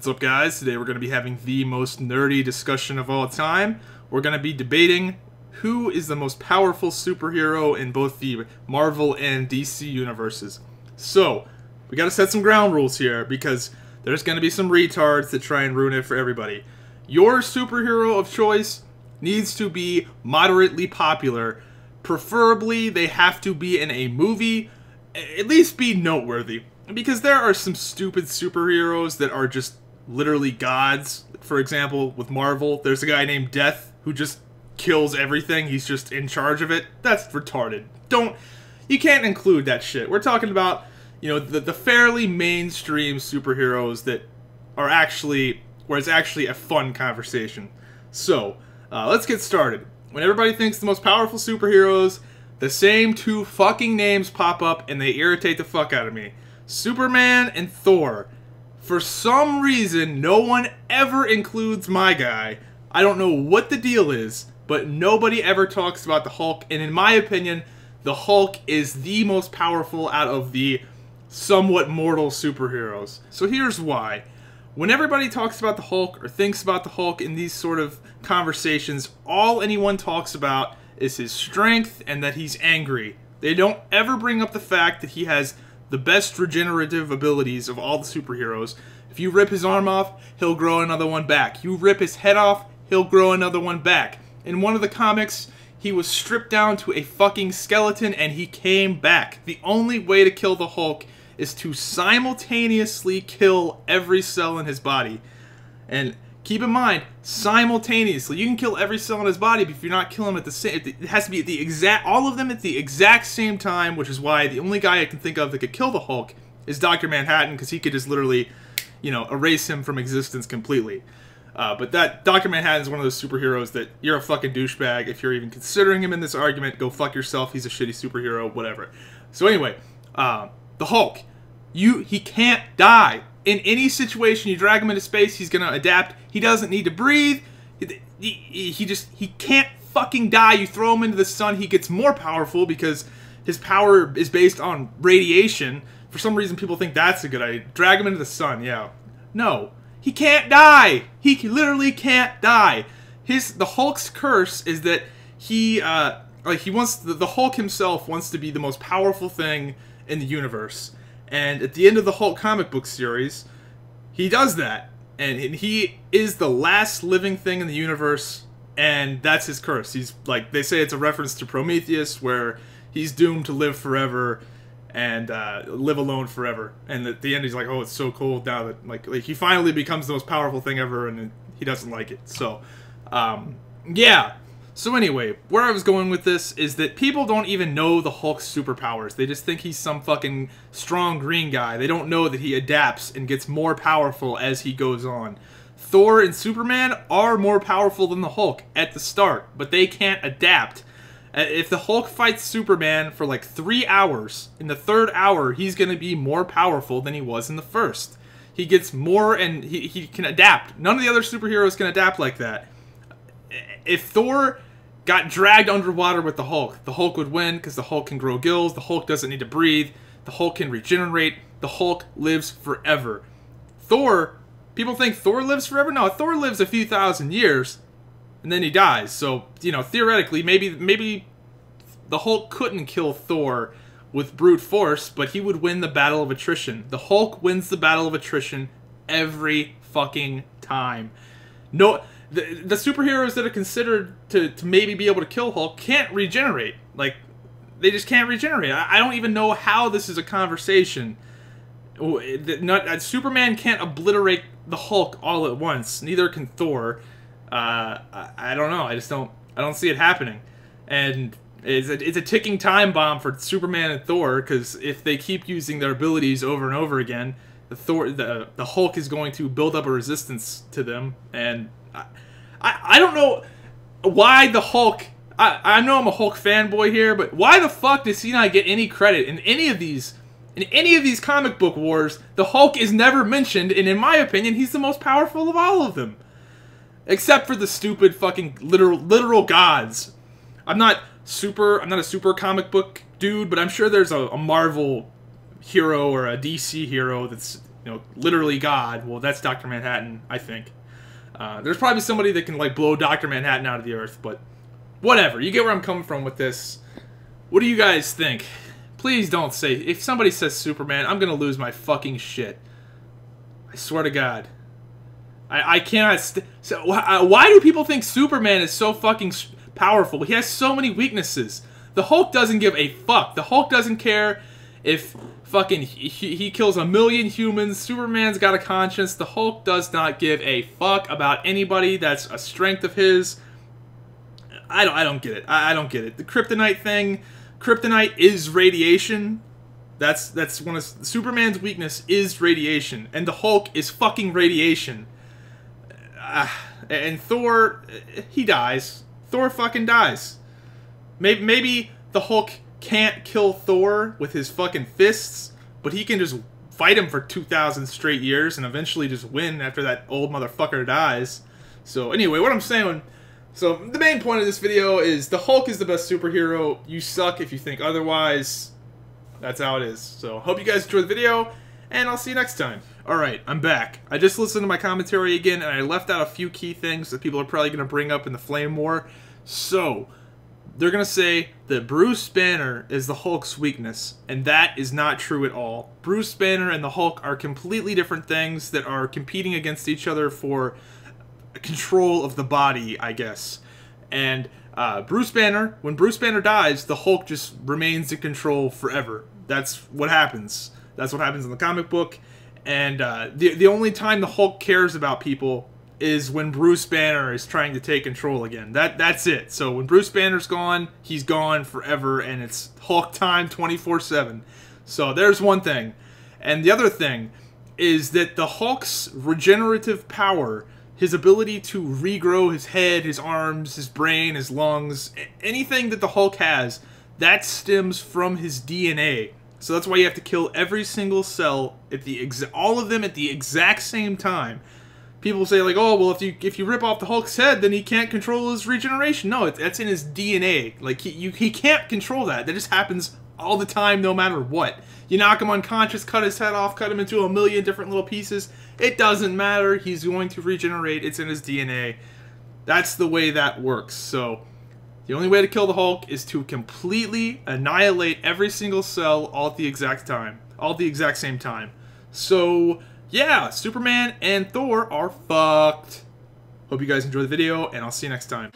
What's up, guys? Today we're going to be having the most nerdy discussion of all time. We're going to be debating who is the most powerful superhero in both the Marvel and DC universes. So, we got to set some ground rules here because there's going to be some retards that try and ruin it for everybody. Your superhero of choice needs to be moderately popular. Preferably, they have to be in a movie, at least be noteworthy. Because there are some stupid superheroes that are just literally gods. For example, with Marvel, there's a guy named Death who just kills everything. He's just in charge of it. That's retarded. You can't include that shit. We're talking about, you know, the fairly mainstream superheroes that are actually, where it's actually a fun conversation. So, let's get started. When everybody thinks the most powerful superheroes, the same two fucking names pop up and they irritate the fuck out of me. Superman and Thor. For some reason, no one ever includes my guy. I don't know what the deal is, but nobody ever talks about the Hulk, and in my opinion, the Hulk is the most powerful out of the somewhat mortal superheroes. So here's why. When everybody talks about the Hulk or thinks about the Hulk in these sort of conversations, all anyone talks about is his strength and that he's angry. They don't ever bring up the fact that he has the best regenerative abilities of all the superheroes. If you rip his arm off, he'll grow another one back. You rip his head off, he'll grow another one back. In one of the comics, he was stripped down to a fucking skeleton and he came back. The only way to kill the Hulk is to simultaneously kill every cell in his body. And keep in mind, simultaneously. You can kill every cell in his body, but if you're not killing him at the same... It has to be at the exact... All of them at the exact same time, which is why the only guy I can think of that could kill the Hulk is Dr. Manhattan, because he could just literally, you know, erase him from existence completely. But that Dr. Manhattan is one of those superheroes that you're a fucking douchebag. If you're even considering him in this argument, go fuck yourself. He's a shitty superhero, whatever. So anyway, the Hulk. He can't die. In any situation, you drag him into space, he's gonna adapt. He doesn't need to breathe. He can't fucking die. You throw him into the sun, he gets more powerful because his power is based on radiation. For some reason, people think that's a good idea. Drag him into the sun, yeah. No. He can't die. He literally can't die. The Hulk's curse is that the Hulk himself wants to be the most powerful thing in the universe. And at the end of the Hulk comic book series, he does that. And he is the last living thing in the universe, and that's his curse. He's like, they say it's a reference to Prometheus, where he's doomed to live forever and live alone forever. And at the end, he's like, oh, it's so cool now that like he finally becomes the most powerful thing ever, and he doesn't like it. So, yeah. So anyway, where I was going with this is that people don't even know the Hulk's superpowers. They just think he's some fucking strong green guy. They don't know that he adapts and gets more powerful as he goes on. Thor and Superman are more powerful than the Hulk at the start, but they can't adapt. If the Hulk fights Superman for like 3 hours, in the third hour, he's going to be more powerful than he was in the first. He gets more and he can adapt. None of the other superheroes can adapt like that. If Thor got dragged underwater with the Hulk would win because the Hulk can grow gills, the Hulk doesn't need to breathe, the Hulk can regenerate, the Hulk lives forever. Thor, people think Thor lives forever? No, Thor lives a few thousand years and then he dies. So, you know, theoretically, maybe the Hulk couldn't kill Thor with brute force, but he would win the battle of attrition. The Hulk wins the battle of attrition every fucking time. No... The superheroes that are considered to maybe be able to kill Hulk can't regenerate. Like, they just can't regenerate. I don't even know how this is a conversation. Superman can't obliterate the Hulk all at once. Neither can Thor. I don't know. I don't see it happening. And it's a ticking time bomb for Superman and Thor, because if they keep using their abilities over and over again, the Hulk is going to build up a resistance to them, and I don't know why the Hulk... I know I'm a Hulk fanboy here, but why the fuck does he not get any credit in any of these comic book wars? The Hulk is never mentioned, and in my opinion, he's the most powerful of all of them. Except for the stupid fucking literal gods. I'm not a super comic book dude, but I'm sure there's a Marvel hero or a DC hero that's you know, literally God. Well, that's Dr. Manhattan, I think. There's probably somebody that can, like, blow Dr. Manhattan out of the earth, but whatever. You get where I'm coming from with this. What do you guys think? Please don't say... If somebody says Superman, I'm gonna lose my fucking shit. I swear to God. I cannot... So, why do people think Superman is so fucking powerful? He has so many weaknesses. The Hulk doesn't give a fuck. The Hulk doesn't care if fucking he kills 1 million humans. Superman's got a conscience. The Hulk does not give a fuck about anybody. That's a strength of his. I don't get it. I don't get it. The kryptonite thing. Kryptonite is radiation. That's one of Superman's weakness is radiation, and the Hulk is fucking radiation. And Thor, he dies. Thor fucking dies. Maybe the Hulk can't kill Thor with his fucking fists, but he can just fight him for 2,000 straight years and eventually just win after that old motherfucker dies. So anyway, what I'm saying... So, the main point of this video is the Hulk is the best superhero. You suck if you think otherwise. That's how it is. So, hope you guys enjoyed the video, and I'll see you next time. Alright, I'm back. I just listened to my commentary again, and I left out a few key things that people are probably going to bring up in the Flame War. So, they're going to say that Bruce Banner is the Hulk's weakness, and that is not true at all. Bruce Banner and the Hulk are completely different things that are competing against each other for control of the body, I guess. And Bruce Banner, when Bruce Banner dies, the Hulk just remains in control forever. That's what happens. That's what happens in the comic book. And the only time the Hulk cares about people is when Bruce Banner is trying to take control again. That's it. So when Bruce Banner's gone, he's gone forever, and it's Hulk time 24/7. So there's one thing. And the other thing is that the Hulk's regenerative power, his ability to regrow his head, his arms, his brain, his lungs, anything that the Hulk has, that stems from his DNA. So that's why you have to kill every single cell at all of them at the exact same time. People say like, oh, well, if you rip off the Hulk's head, then he can't control his regeneration. No, that's in his DNA. Like he can't control that. That just happens all the time, no matter what. You knock him unconscious, cut his head off, cut him into 1 million different little pieces. It doesn't matter. He's going to regenerate. It's in his DNA. That's the way that works. So the only way to kill the Hulk is to completely annihilate every single cell all at the exact time. All at the exact same time. So yeah, Superman and Thor are fucked. Hope you guys enjoyed the video, and I'll see you next time.